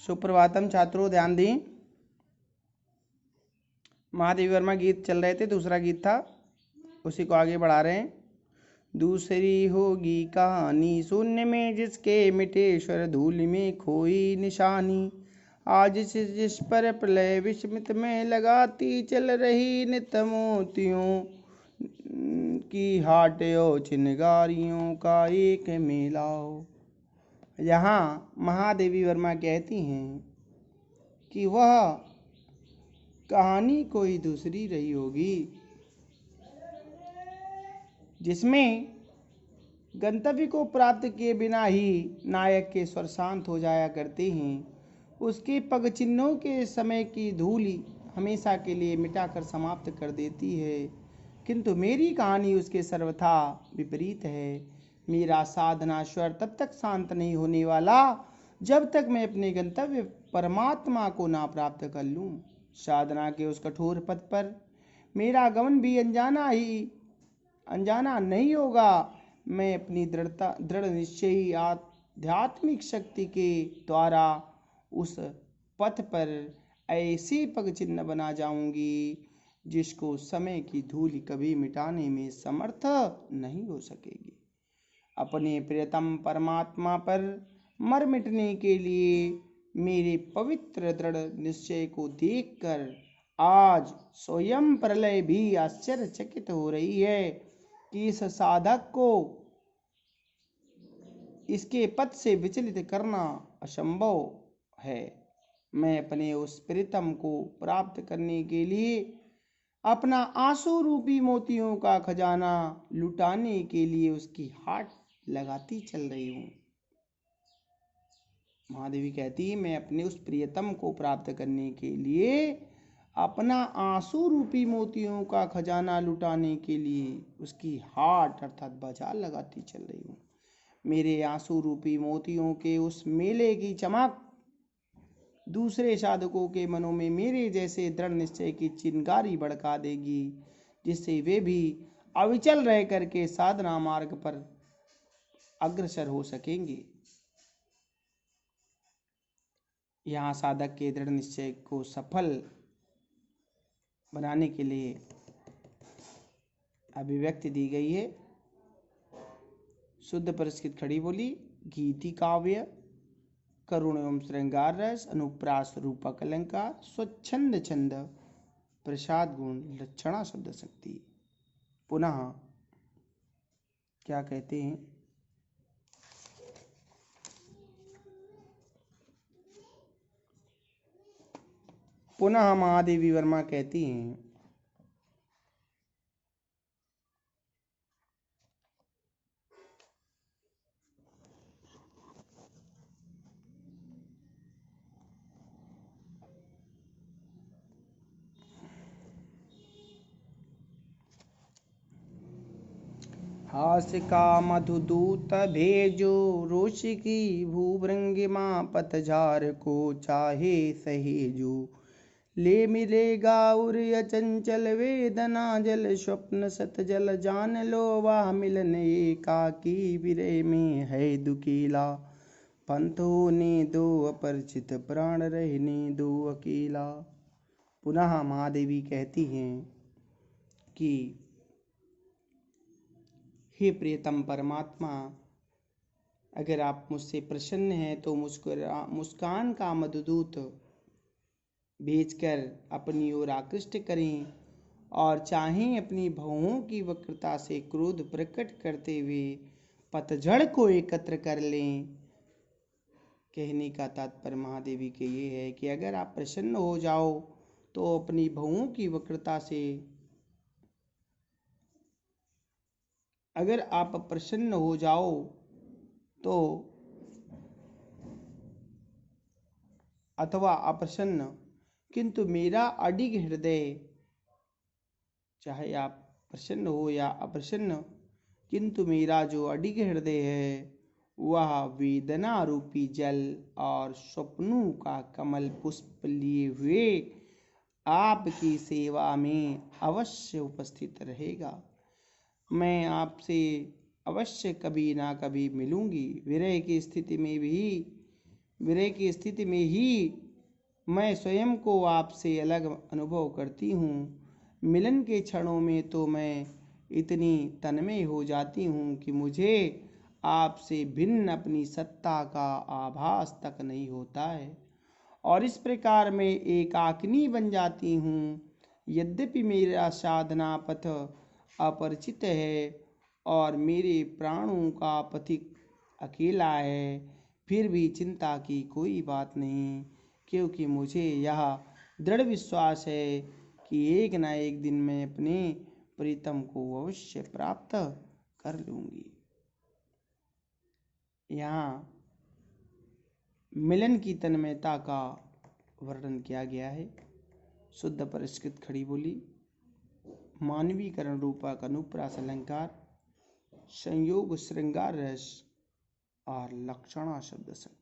सुप्रभातम छात्रों, ध्यान दें। महादेवी वर्मा गीत चल रहे थे, दूसरा गीत था, उसी को आगे बढ़ा रहे हैं। दूसरी होगी कहानी शून्य में जिसके मिटे स्वर धूल में खोई निशानी। आज जिस पर प्रलय विस्मित में लगाती चल रही नित मोतियों की हाटो चिनगारियों का एक मेलाओ। यहाँ महादेवी वर्मा कहती हैं कि वह कहानी कोई दूसरी रही होगी जिसमें गंतव्य को प्राप्त किए बिना ही नायक के स्वर शांत हो जाया करते हैं। उसके पग चिन्हों के समय की धूली हमेशा के लिए मिटाकर समाप्त कर देती है, किंतु मेरी कहानी उसके सर्वथा विपरीत है। मेरा साधना स्वर तब तक शांत नहीं होने वाला जब तक मैं अपने गंतव्य परमात्मा को ना प्राप्त कर लूं। साधना के उस कठोर पथ पर मेरा गमन भी अनजाना नहीं होगा। मैं अपनी दृढ़ निश्चयी आध्यात्मिक शक्ति के द्वारा उस पथ पर ऐसे पग चिन्ह बना जाऊंगी जिसको समय की धूल कभी मिटाने में समर्थ नहीं हो सकेगी। अपने प्रियतम परमात्मा पर मर मिटने के लिए मेरे पवित्र दृढ़ निश्चय को देखकर आज स्वयं प्रलय भी आश्चर्यचकित हो रही है कि इस साधक को इसके पथ से विचलित करना असंभव है। मैं अपने उस प्रीतम को प्राप्त करने के लिए अपना आंसू रूपी मोतियों का खजाना लुटाने के लिए उसकी हाट लगाती चल रही हूँ। महादेवी कहती है, मैं अपने उस प्रियतम को प्राप्त करने के लिए अपना आंसू रूपी मोतियों का खजाना लुटाने के लिए उसकी हाट अर्थात बाजार लगाती चल रही हूँ। मेरे आंसू रूपी मोतियों के उस मेले की चमक दूसरे साधकों के मनों में मेरे जैसे दृढ़ निश्चय की चिंगारी भड़का देगी, जिससे वे भी अविचल रह करके साधना मार्ग पर अग्रसर हो सकेंगे। यहाँ साधक के दृढ़ निश्चय को सफल बनाने के लिए अभिव्यक्ति दी गई है। शुद्ध परिष्कृत खड़ी बोली, गीति काव्य, करुण एवं श्रृंगार रस, अनुप्रास रूपक अलंकार, स्वच्छंद छंद, प्रसाद गुण, लक्षणा शब्द शक्ति। पुनः क्या कहते हैं? पुनः महादेवी वर्मा कहती हैं, हास्य का मधुदूत भेजो रोष की भूभृंगिमा पतझार को चाहे सहेजो। ले मिलेगा उर अचंचल वेदना जल स्वप्न सत जल जान लो वाह मिलन एकाकी विरह में है दुखीला। पंथ होने दो अपरिचित प्राण रहने दो अकेला। पुनः महादेवी कहती हैं कि हे प्रियतम परमात्मा, अगर आप मुझसे प्रसन्न हैं तो मुस्कान का मधुदूत भेजकर अपनी ओर आकृष्ट करें, और चाहें अपनी भवों की वक्रता से क्रोध प्रकट करते हुए पतझड़ को एकत्र कर लें। कहने का तात्पर्य महादेवी के ये है कि अगर आप प्रसन्न हो जाओ तो अपनी भवों की वक्रता से, अगर आप प्रसन्न हो जाओ तो अथवा अप्रसन्न, किंतु मेरा अडिग हृदय, चाहे आप प्रसन्न हो या अप्रसन्न, किंतु मेरा जो अडिग हृदय है वह वेदना रूपी जल और स्वप्नों का कमल पुष्प लिए हुए आपकी सेवा में अवश्य उपस्थित रहेगा। मैं आपसे अवश्य कभी ना कभी मिलूंगी। विरह की स्थिति में भी विरह की स्थिति में ही मैं स्वयं को आपसे अलग अनुभव करती हूँ। मिलन के क्षणों में तो मैं इतनी तन्मय हो जाती हूँ कि मुझे आपसे भिन्न अपनी सत्ता का आभास तक नहीं होता है, और इस प्रकार मैं एकाकिनी बन जाती हूँ। यद्यपि मेरा साधना पथ अपरिचित है और मेरे प्राणों का पथिक अकेला है, फिर भी चिंता की कोई बात नहीं, क्योंकि मुझे यह दृढ़ विश्वास है कि एक न एक दिन मैं अपने प्रीतम को अवश्य प्राप्त कर लूंगी। यहाँ मिलन की तन्मयता का वर्णन किया गया है। शुद्ध परिष्कृत खड़ी बोली, मानवीकरण रूपक अनुप्रास अलंकार, संयोग श्रृंगार रस और लक्षणा शब्द संग्रह।